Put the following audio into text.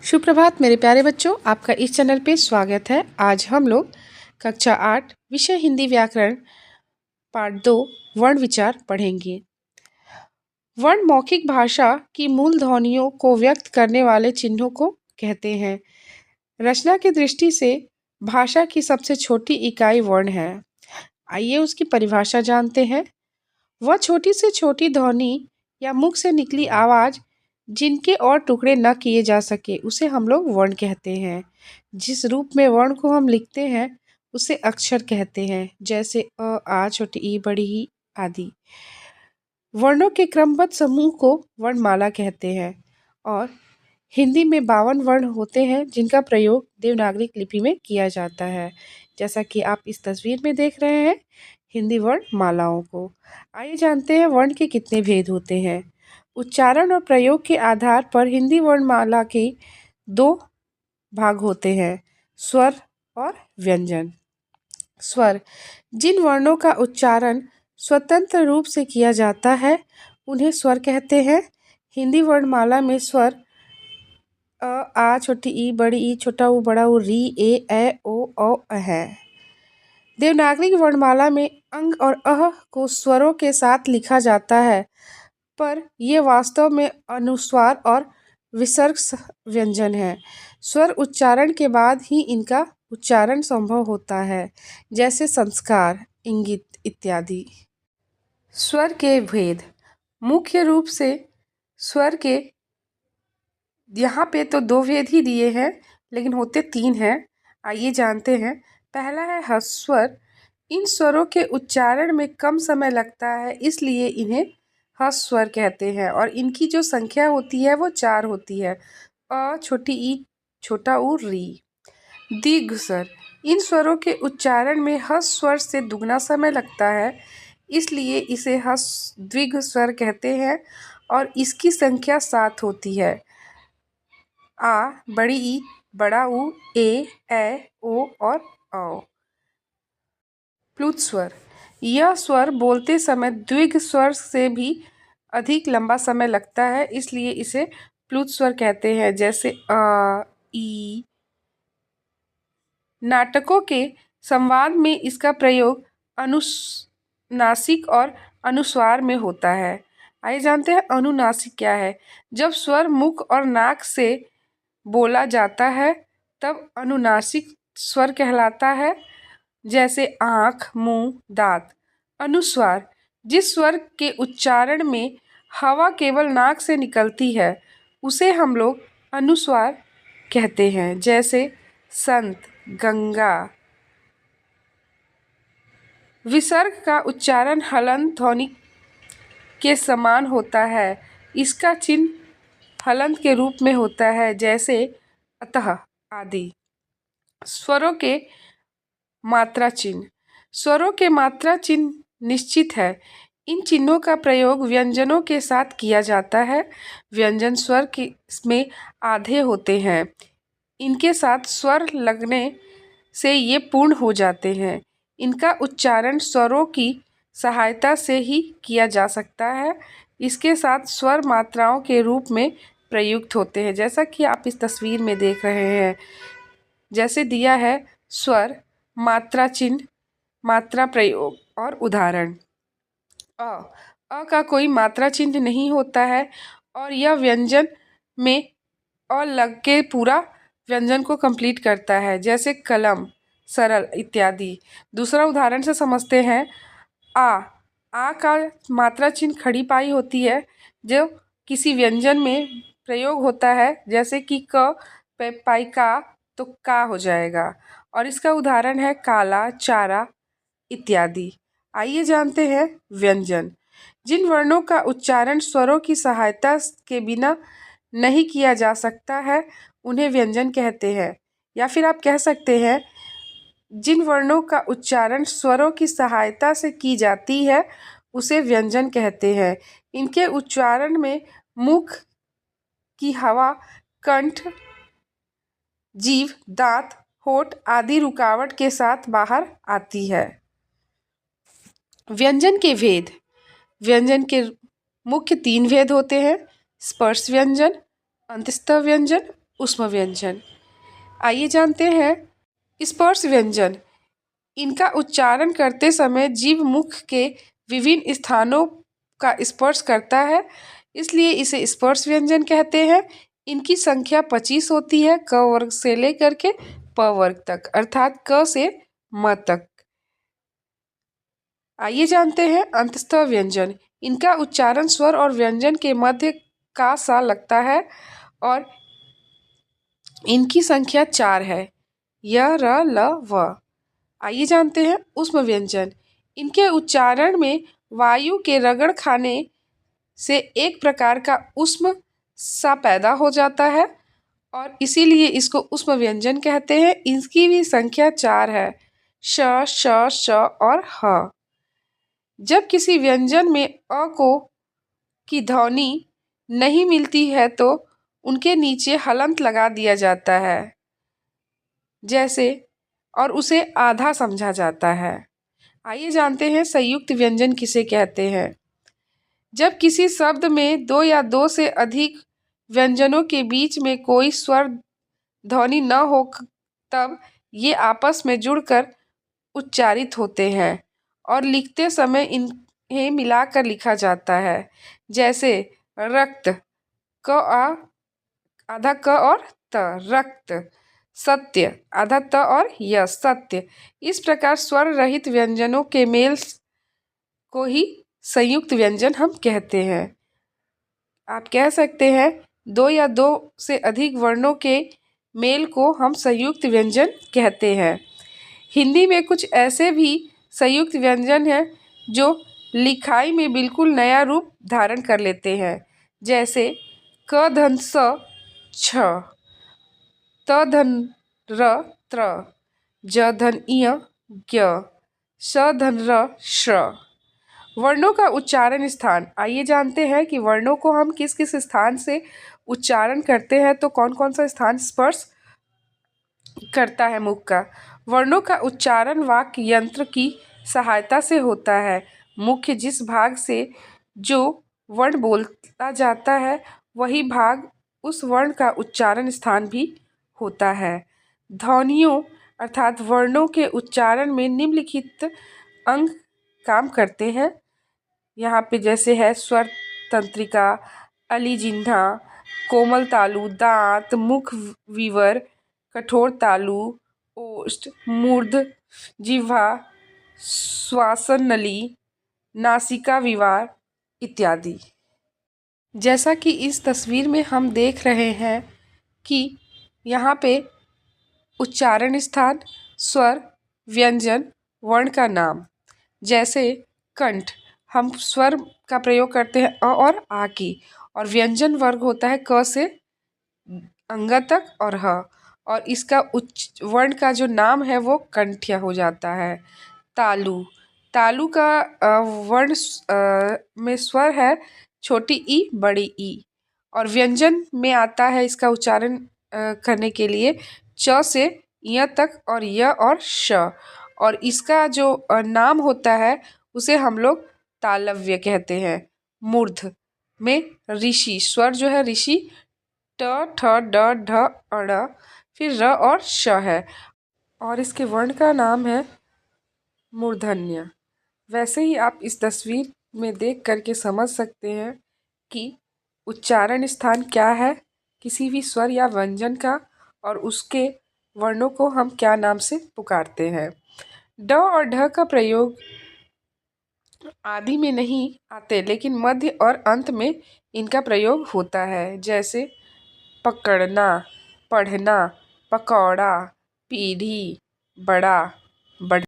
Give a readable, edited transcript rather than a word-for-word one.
सुप्रभात मेरे प्यारे बच्चों, आपका इस चैनल पे स्वागत है। आज हम लोग कक्षा 8 विषय हिंदी व्याकरण पाठ 2 वर्ण विचार पढ़ेंगे। वर्ण मौखिक भाषा की मूल ध्वनियों को व्यक्त करने वाले चिन्हों को कहते हैं। रचना की दृष्टि से भाषा की सबसे छोटी इकाई वर्ण है। आइए उसकी परिभाषा जानते हैं। वह छोटी से छोटी ध्वनि या मुख से निकली आवाज जिनके और टुकड़े न किए जा सके उसे हम लोग वर्ण कहते हैं। जिस रूप में वर्ण को हम लिखते हैं उसे अक्षर कहते हैं, जैसे अ, आ, छोटी ई, बड़ी ई आदि। वर्णों के क्रमबद्ध समूह को वर्णमाला कहते हैं और हिंदी में 52 वर्ण होते हैं जिनका प्रयोग देवनागरी लिपि में किया जाता है, जैसा कि आप इस तस्वीर में देख रहे हैं हिंदी वर्ण मालाओं को। आइए जानते हैं वर्ण के कितने भेद होते हैं। उच्चारण और प्रयोग के आधार पर हिंदी वर्णमाला के 2 भाग होते हैं, स्वर और व्यंजन। स्वर जिन वर्णों का उच्चारण स्वतंत्र रूप से किया जाता है उन्हें स्वर कहते हैं। हिंदी वर्णमाला में स्वर अ, आ, छोटी ई, बड़ी ई, छोटा ऊ, बड़ा ऊ, री, ए, ओ, है। देवनागरी वर्णमाला में अंग और अह को स्वरों के साथ लिखा जाता है, पर ये वास्तव में अनुस्वार और विसर्ग व्यंजन है। स्वर उच्चारण के बाद ही इनका उच्चारण संभव होता है, जैसे संस्कार, इंगित इत्यादि। स्वर के भेद मुख्य रूप से स्वर के यहाँ पे तो 2 भेद ही दिए हैं, लेकिन होते 3 हैं। आइए जानते हैं। पहला है ह्रस्व स्वर। इन स्वरों के उच्चारण में कम समय लगता है, इसलिए इन्हें ह्रस्व स्वर कहते हैं और इनकी जो संख्या होती है वो 4 होती है। अ, छोटी ई, छोटा ऊ, री। दीर्घ स्वर। इन स्वरों के उच्चारण में ह्रस्व स्वर से दुगना समय लगता है, इसलिए इसे ह्रस्व दीर्घ स्वर कहते हैं और इसकी संख्या 7 होती है। आ, बड़ी ई, बड़ा ऊ, ए, ओ और औ। प्लुत स्वर। यह स्वर बोलते समय द्विघ स्वर से भी अधिक लंबा समय लगता है, इसलिए इसे प्लुत स्वर कहते हैं, जैसे अ, ई। नाटकों के संवाद में इसका प्रयोग अनुनासिक और अनुस्वार में होता है। आइए जानते हैं अनुनासिक क्या है। जब स्वर मुख और नाक से बोला जाता है तब अनुनासिक स्वर कहलाता है, जैसे आँख, मुंह, दांत। अनुस्वार जिस स्वर के उच्चारण में हवा केवल नाक से निकलती है उसे हम लोग अनुस्वार कहते हैं, जैसे संत, गंगा। विसर्ग का उच्चारण हलंत ध्वनि के समान होता है। इसका चिन्ह हलंत के रूप में होता है, जैसे अतः आदि। स्वरों के मात्रा चिन्ह। स्वरों के मात्रा चिन्ह निश्चित है। इन चिन्हों का प्रयोग व्यंजनों के साथ किया जाता है। व्यंजन स्वर में आधे होते हैं। इनके साथ स्वर लगने से ये पूर्ण हो जाते हैं। इनका उच्चारण स्वरों की सहायता से ही किया जा सकता है। इसके साथ स्वर मात्राओं के रूप में प्रयुक्त होते हैं, जैसा कि आप इस तस्वीर में देख रहे हैं। जैसे दिया है स्वर, मात्रा चिन्ह, मात्रा प्रयोग और उदाहरण। अ का कोई मात्रा चिन्ह नहीं होता है और यह व्यंजन में अ लग के पूरा व्यंजन को कंप्लीट करता है, जैसे कलम, सरल इत्यादि। दूसरा उदाहरण से समझते हैं। आ का मात्रा चिन्ह खड़ी पाई होती है जो किसी व्यंजन में प्रयोग होता है, जैसे कि क पे पाई का तो का हो जाएगा और इसका उदाहरण है काला, चारा इत्यादि। आइए जानते हैं व्यंजन। जिन वर्णों का उच्चारण स्वरों की सहायता के बिना नहीं किया जा सकता है उन्हें व्यंजन कहते हैं, या फिर आप कह सकते हैं जिन वर्णों का उच्चारण स्वरों की सहायता से की जाती है उसे व्यंजन कहते हैं। इनके उच्चारण में मुख की हवा, कंठ, जीभ, दांत, होठ आदि रुकावट के साथ बाहर आती है। व्यंजन के भेद। व्यंजन के मुख्य 3 भेद होते हैं, स्पर्श व्यंजन, अंतस्थ व्यंजन ऊष्म व्यंजन। आइए जानते हैं स्पर्श व्यंजन। इनका उच्चारण करते समय जीभ मुख के विभिन्न स्थानों का स्पर्श करता है, इसलिए इसे स्पर्श व्यंजन कहते हैं। इनकी संख्या 25 होती है, क वर्ग से लेकर के प वर्ग तक, अर्थात क से म तक। आइए जानते हैं अंतस्थ व्यंजन। इनका उच्चारण स्वर और व्यंजन के मध्य का सा लगता है और इनकी संख्या 4 है, य, र, ल, व। आइए जानते हैं ऊष्म व्यंजन। इनके उच्चारण में वायु के रगड़ खाने से एक प्रकार का ऊष्म सा पैदा हो जाता है और इसीलिए इसको ऊष्म व्यंजन कहते हैं। इसकी भी संख्या 4 है, श, श, श और ह। जब किसी व्यंजन में अ को की ध्वनि नहीं मिलती है तो उनके नीचे हलंत लगा दिया जाता है जैसे, और उसे आधा समझा जाता है। आइए जानते हैं संयुक्त व्यंजन किसे कहते हैं। जब किसी शब्द में दो या दो से अधिक व्यंजनों के बीच में कोई स्वर ध्वनि न हो तब ये आपस में जुड़कर उच्चारित होते हैं और लिखते समय इन्हें मिलाकर लिखा जाता है। जैसे रक्त, क आधा क और त, रक्त। सत्य, आधा त और य, सत्य। इस प्रकार स्वर रहित व्यंजनों के मेल को ही संयुक्त व्यंजन हम कहते हैं। आप कह सकते हैं दो या दो से अधिक वर्णों के मेल को हम संयुक्त व्यंजन कहते हैं। हिंदी में कुछ ऐसे भी संयुक्त व्यंजन हैं जो लिखाई में बिल्कुल नया रूप धारण कर लेते हैं। जैसे क धन स, छ, त धन र, त्र, ज धन इय, ज्ञ, श धन र, श्र। वर्णों का उच्चारण स्थान। आइए जानते हैं कि वर्णों को हम किस किस स्थान से उच्चारण करते हैं, तो कौन कौन सा स्थान स्पर्श करता है मुख का। वर्णों का उच्चारण वाक्य यंत्र की सहायता से होता है। मुख्य जिस भाग से जो वर्ण बोला जाता है वही भाग उस वर्ण का उच्चारण स्थान भी होता है। ध्वनियों अर्थात वर्णों के उच्चारण में निम्नलिखित अंग काम करते हैं। यहाँ पे जैसे है स्वर तंत्रिका, अलिजिह्वा, कोमल तालु, दांत, मुख विवर, कठोर तालु, ओष्ठ, मूर्ध, जिह्वा, श्वासन नली, नासिका विवर इत्यादि। जैसा कि इस तस्वीर में हम देख रहे हैं कि यहाँ पे उच्चारण स्थान, स्वर, व्यंजन, वर्ण का नाम। जैसे कंठ, हम स्वर का प्रयोग करते हैं अ और आ की, और व्यंजन वर्ग होता है क से अंग तक और ह, और इसका उच्च वर्ण का जो नाम है वो कंठ्य हो जाता है। तालु, तालु का वर्ण में स्वर है छोटी ई बड़ी ई, और व्यंजन में आता है इसका उच्चारण करने के लिए च से य तक और य और श, और इसका जो नाम होता है उसे हम लोग तालव्य कहते हैं। मूर्ध में ऋषि, स्वर जो है ऋषि, ट, ठ, ड, ढ, अड़, फिर र और श है, और इसके वर्ण का नाम है मूर्धन्य। वैसे ही आप इस तस्वीर में देख करके समझ सकते हैं कि उच्चारण स्थान क्या है किसी भी स्वर या व्यंजन का, और उसके वर्णों को हम क्या नाम से पुकारते हैं। ड और ढ का प्रयोग आदि में नहीं आते, लेकिन मध्य और अंत में इनका प्रयोग होता है। जैसे पकड़ना, पढ़ना, पकौड़ा, पीढ़ी, बड़ा, बढ़।